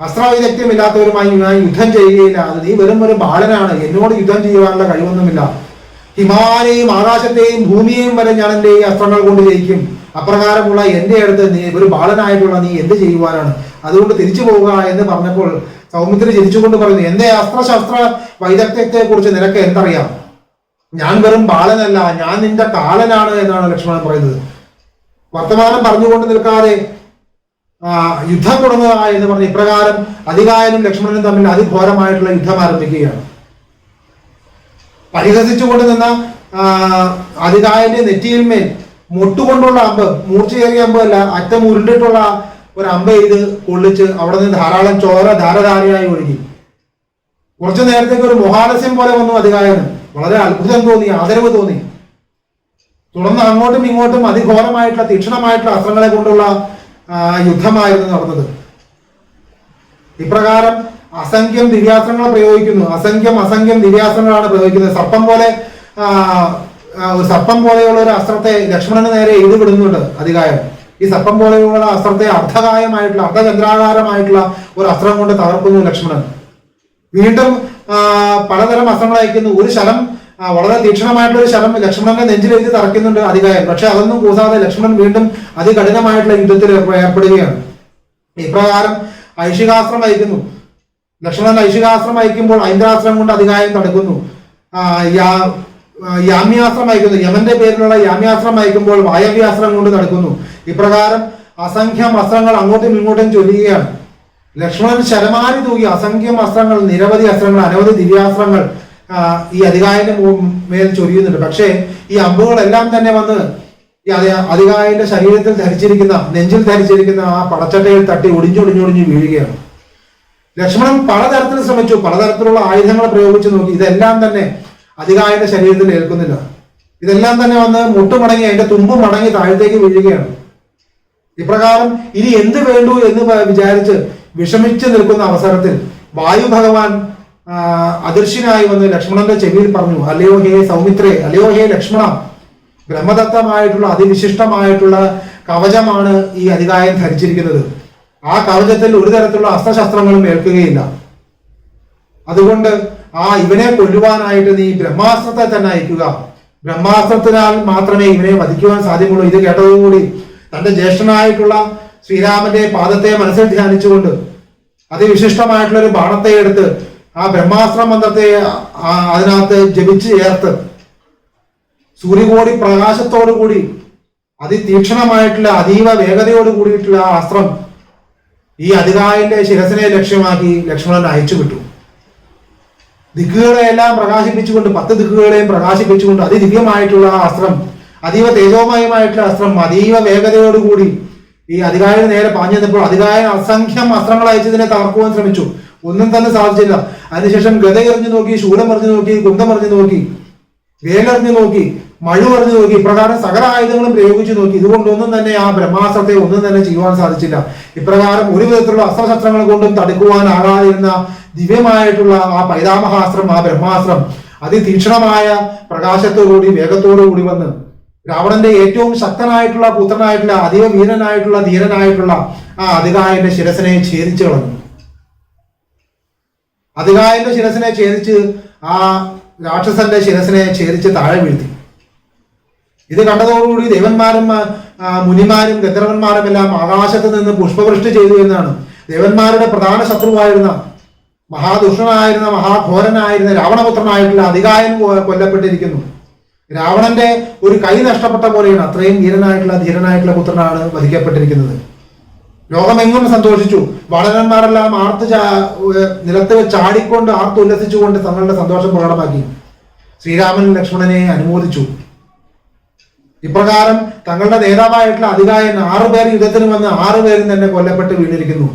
Speaker 1: അസ്ത്രവൈദഗ്ധ്യമില്ലാത്തവരുമായി ഞാൻ യുദ്ധം ചെയ്യുകയില്ല. അത് നീ വെറും ഒരു ബാലനാണ്. എന്നോട് യുദ്ധം ചെയ്യുവാനുള്ള കഴിവൊന്നുമില്ല. ഹിമാലയെയും ആകാശത്തെയും ഭൂമിയെയും വരെ ഞാൻ എൻ്റെ ഈ അസ്ത്രങ്ങൾ കൊണ്ട് ജയിക്കും. അപ്രകാരമുള്ള എൻ്റെ അടുത്ത് നീ ഒരു ബാലനായിട്ടുള്ള നീ എന്ത് ചെയ്യുവാനാണ്? അതുകൊണ്ട് തിരിച്ചു പോവുക എന്ന് പറഞ്ഞപ്പോൾ സൗമിത്രി ചിരിച്ചുകൊണ്ട് പറയുന്നു, എന്റെ അസ്ത്രശസ്ത്ര വൈദഗ്ധ്യത്തെ കുറിച്ച് നിനക്ക് എന്തറിയാം? ഞാൻ വെറും ബാലനല്ല, ഞാൻ നിന്റെ കാലനാണ് എന്നാണ് ലക്ഷ്മണൻ പറയുന്നത്. വർത്തമാനം പറഞ്ഞുകൊണ്ട് നിൽക്കാതെ യുദ്ധം തുടങ്ങുക എന്ന് പറഞ്ഞ് ഇപ്രകാരം അതികായനും ലക്ഷ്മണനും തമ്മിൽ അതിഘോരമായിട്ടുള്ള യുദ്ധം ആരംഭിക്കുകയാണ്. പരിഹസിച്ചുകൊണ്ട് നിന്ന അതികായന്റെ നെറ്റിയിന്മേൽ മുട്ടുകൊണ്ടുള്ള അമ്പ്, മൂർച്ചയേറിയ അമ്പ് അല്ല, അറ്റം ഉരുണ്ടിട്ടുള്ള ഒരു അമ്പ ഇത് കൊള്ളിച്ച് അവിടെ നിന്ന് ധാരാളം ചോര ധാരധാരയായി ഒഴുകി. കുറച്ചു നേരത്തേക്ക് ഒരു മോഹാലസ്യം പോലെ വന്നു അതികായന്. വളരെ അത്ഭുതം തോന്നി, ആദരവ് തോന്നി. തുടർന്ന് അങ്ങോട്ടും ഇങ്ങോട്ടും അതിഘോരമായിട്ടുള്ള തീക്ഷണമായിട്ടുള്ള അസ്ത്രങ്ങളെ കൊണ്ടുള്ള യുദ്ധമായിരുന്നു നടന്നത്. ഇപ്രകാരം അസംഖ്യം ദിവ്യാസ്ത്രങ്ങൾ പ്രയോഗിക്കുന്നു. അസംഖ്യം ദിവ്യാസ്ത്രങ്ങളാണ് പ്രയോഗിക്കുന്നത്. സർപ്പം പോലെയുള്ള ഒരു അസ്ത്രത്തെ ലക്ഷ്മണന് നേരെ എഴുതിവിടുന്നുണ്ട് അതികായൻ. ഈ സർപ്പം പോലെയുള്ള അസ്ത്രത്തെ അർദ്ധചന്ദ്രാകാരമായിട്ടുള്ള ഒരു അസ്ത്രം കൊണ്ട് തകർക്കുന്നു ലക്ഷ്മണൻ. വീണ്ടും പലതരം അസ്ത്രങ്ങൾ അയക്കുന്നു. ഒരു ശരം, വളരെ തീക്ഷണമായിട്ടുള്ള ഒരു ശരം ലക്ഷ്മണന്റെ നെഞ്ചിലെഴുതി തറയ്ക്കുന്നുണ്ട് അതികായൻ. പക്ഷെ അതൊന്നും കൂസാതെ ലക്ഷ്മണൻ വീണ്ടും അതികഠിനമായിട്ടുള്ള യുദ്ധത്തിൽ ഏർപ്പെടുകയാണ്. ഇപ്രകാരം ഐഷികാസ്ത്രം അയക്കുന്നു. ലക്ഷ്മണൻ ഐഷികാസ്ത്രം അയക്കുമ്പോൾ ഐന്ദ്രാസ്ത്രം കൊണ്ട് അതികായൻ തടുക്കുന്നു. യാമ്യാസ്ത്രം അയക്കുന്നു. യമന്റെ പേരിലുള്ള യാമ്യാസ്ത്രം അയക്കുമ്പോൾ വായവ്യാസ്ത്രം കൊണ്ട് തടുക്കുന്നു. ഇപ്രകാരം അസംഖ്യം അസ്ത്രങ്ങൾ അങ്ങോട്ടും ഇങ്ങോട്ടും ചൊല്ലുകയാണ്. ലക്ഷ്മണൻ ശരമാരി തൂകി അസംഖ്യം അസ്ത്രങ്ങൾ, നിരവധി അസ്ത്രങ്ങൾ, അനവധി ദിവ്യാസ്ത്രങ്ങൾ ഈ അതികായന്റെ മേൽ ചൊരിയുന്നുണ്ട്. പക്ഷേ ഈ അമ്പുകളെല്ലാം തന്നെ വന്ന് ഈ അതികായന്റെ ശരീരത്തിൽ ധരിച്ചിരിക്കുന്ന, നെഞ്ചിൽ ധരിച്ചിരിക്കുന്ന ആ പടച്ചട്ടയിൽ തട്ടി ഒടിഞ്ഞൊടിഞ്ഞൊടിഞ്ഞ് വീഴുകയാണ്. ലക്ഷ്മണൻ പലതരത്തിൽ ശ്രമിച്ചു, പലതരത്തിലുള്ള ആയുധങ്ങൾ പ്രയോഗിച്ചു നോക്കി. ഇതെല്ലാം തന്നെ അതികായന്റെ ശരീരത്തിൽ ഏൽക്കുന്നില്ല. ഇതെല്ലാം തന്നെ വന്ന് മുട്ടുമടങ്ങി അതിന്റെ തുമ്പ് മടങ്ങി താഴത്തേക്ക് വീഴുകയാണ്. ഇപ്രകാരം ഇനി എന്ത് വേണ്ടു എന്ന് വിചാരിച്ച് വിഷമിച്ച് നിൽക്കുന്ന അവസരത്തിൽ വായു ഭഗവാൻ അദൃശ്യനായി വന്ന് ലക്ഷ്മണന്റെ ചെവിയിൽ പറഞ്ഞു, അല്ലയോ ഹേ സൗമിത്രേ, അല്ലയോ ഹേ ലക്ഷ്മണ, ബ്രഹ്മദത്തമായിട്ടുള്ള അതിവിശിഷ്ടമായിട്ടുള്ള കവചമാണ് ഈ അതികായൻ ധരിച്ചിരിക്കുന്നത്. ആ കവചത്തിൽ ഒരു തരത്തിലുള്ള അസ്ത്രശസ്ത്രങ്ങളും ഏൽക്കുകയില്ല. അതുകൊണ്ട് ഇവനെ കൊല്ലുവാനായിട്ട് നീ ബ്രഹ്മാസ്ത്രത്തെ തന്നെ അയക്കുക. ബ്രഹ്മാസ്ത്രത്തിനാൽ മാത്രമേ ഇവനെ വധിക്കുവാൻ സാധ്യമുള്ളൂ. ഇത് കേട്ടതോടുകൂടി തന്റെ ജ്യേഷ്ഠനായിട്ടുള്ള ശ്രീരാമന്റെ പാദത്തെ മനസ്സിൽ ധ്യാനിച്ചുകൊണ്ട് അതിവിശിഷ്ടമായിട്ടുള്ള ഒരു ബാണത്തെ എടുത്ത് ആ ബ്രഹ്മാസ്ത്ര മന്ത്രത്തെ അതിനകത്ത് ജപിച്ച് ചേർത്ത് സൂര്യകോടി പ്രകാശത്തോടു കൂടി അതിതീക്ഷണമായിട്ടുള്ള അതീവ വേഗതയോട് കൂടിയിട്ടുള്ള ആ അസ്ത്രം ഈ അതികായന്റെ ശിരസിനെ ലക്ഷ്യമാക്കി ലക്ഷ്മണൻ അയച്ചുവിട്ടു. ദിക്കുകളെയെല്ലാം പ്രകാശിപ്പിച്ചുകൊണ്ട്, 10 ദിക്കുകളെയും പ്രകാശിപ്പിച്ചുകൊണ്ട് അതിദിവ്യമായിട്ടുള്ള ആ അസ്ത്രം, അതീവ തേജോമയമായിട്ടുള്ള അസ്ത്രം അതീവ വേഗതയോടുകൂടി ഈ അതികായന് നേരെ പാഞ്ഞു നിന്നപ്പോൾ അതികായൻ അസംഖ്യം അസ്ത്രങ്ങൾ അയച്ചതിനെ തകർക്കുവാൻ ശ്രമിച്ചു. ഒന്നും തന്നെ സാധിച്ചില്ല. അതിനുശേഷം ഗതയെറിഞ്ഞു നോക്കി, ശൂലം എറിഞ്ഞു നോക്കി, കുന്തമെറിഞ്ഞു നോക്കി, വേലെറിഞ്ഞു നോക്കി, മഴുവെറിഞ്ഞു നോക്കി, ഇപ്രകാരം സകല ആയുധങ്ങളും പ്രയോഗിച്ചു നോക്കി. ഇതുകൊണ്ടൊന്നും തന്നെ ആ ബ്രഹ്മാസ്ത്രത്തെ ഒന്നും തന്നെ ചെയ്യുവാൻ സാധിച്ചില്ല. ഇപ്രകാരം ഒരു വിധത്തിലുള്ള അസ്ത്രശസ്ത്രങ്ങൾ കൊണ്ടും തടുക്കുവാനാകാതിരുന്ന ദിവ്യമായിട്ടുള്ള ആ പൈതാമഹാസ്ത്രം, ആ ബ്രഹ്മാസ്ത്രം അതിതീക്ഷണമായ പ്രകാശത്തോടുകൂടി വേഗത്തോടുകൂടി വന്ന് രാവണന്റെ ഏറ്റവും ശക്തനായിട്ടുള്ള പുത്രനായിട്ടുള്ള അതീവ വീരനായിട്ടുള്ള ധീരനായിട്ടുള്ള ആ അതികായന്റെ ശിരസിനെ ഛേദിച്ചു കളഞ്ഞു. അതികായന്റെ ശിരസിനെ ഛേദിച്ച് ആ രാക്ഷസന്റെ ശിരസിനെ ഛേദിച്ച് താഴെ വീഴ്ത്തി. ഇത് കണ്ടതോടുകൂടി ദേവന്മാരും മുനിമാരും ഗന്ധർവന്മാരും എല്ലാം ആകാശത്ത് നിന്ന് പുഷ്പവൃഷ്ടി ചെയ്തു എന്നാണ്. ദേവന്മാരുടെ പ്രധാന ശത്രുവായിരുന്ന മഹാദുഷ്ടനായിരുന്ന മഹാഘോരനായിരുന്ന രാവണപുത്രനായിട്ടുള്ള അതികായൻ കൊല്ലപ്പെട്ടിരിക്കുന്നു. രാവണന്റെ ഒരു കൈ നഷ്ടപ്പെട്ട പോലെയാണ്. അത്രയും ധീരനായിട്ടുള്ള പുത്രനാണ് വധിക്കപ്പെട്ടിരിക്കുന്നത്. ലോകമെങ്ങും സന്തോഷിച്ചു. വാനരന്മാരെല്ലാം നിലത്ത് ചാടിക്കൊണ്ട് ആർത്തുല്ലസിച്ചുകൊണ്ട് തങ്ങളുടെ സന്തോഷം പ്രകടമാക്കി. ശ്രീരാമൻ ലക്ഷ്മണനെ അനുമോദിച്ചു. ഇപ്രകാരം തങ്ങളുടെ നേതാവായിട്ടുള്ള അതികായൻ 6 പേർ യുദ്ധത്തിന് വന്ന് 6 പേരും തന്നെ കൊല്ലപ്പെട്ട് വീണിരിക്കുന്നു.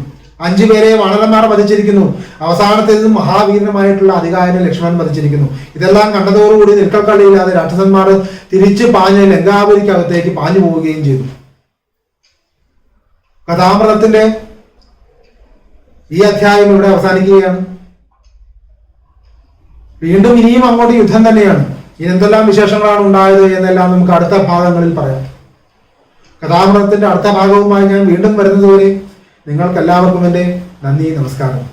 Speaker 1: 5 പേരെ വാനരന്മാർ വധിച്ചിരിക്കുന്നു. അവസാനത്തേത് മഹാവീരനുമായിട്ടുള്ള അതികായനെ ലക്ഷ്മണൻ വധിച്ചിരിക്കുന്നു. ഇതെല്ലാം കണ്ടതോടുകൂടി നിൽക്കക്കളിയില്ലാതെ രാക്ഷസന്മാർ തിരിച്ച് പാഞ്ഞ് ലങ്കാപുരിക്കകത്തേക്ക് പാഞ്ഞു പോവുകയും ചെയ്തു. കഥാമൃതത്തിന്റെ ഈ അധ്യായം ഇവിടെ അവസാനിക്കുകയാണ്. വീണ്ടും ഇനിയും അങ്ങോട്ട് യുദ്ധം തന്നെയാണ്. ഇനി എന്തെല്ലാം വിശേഷങ്ങളാണ് ഉണ്ടായത് എന്നെല്ലാം നമുക്ക് അടുത്ത ഭാഗങ്ങളിൽ പറയാം. കഥാമൃതത്തിന്റെ അടുത്ത ഭാഗവുമായി ഞാൻ വീണ്ടും വരുന്നതുവരെ നിങ്ങൾക്കെല്ലാവർക്കും എൻ്റെ നന്ദി, നമസ്കാരം.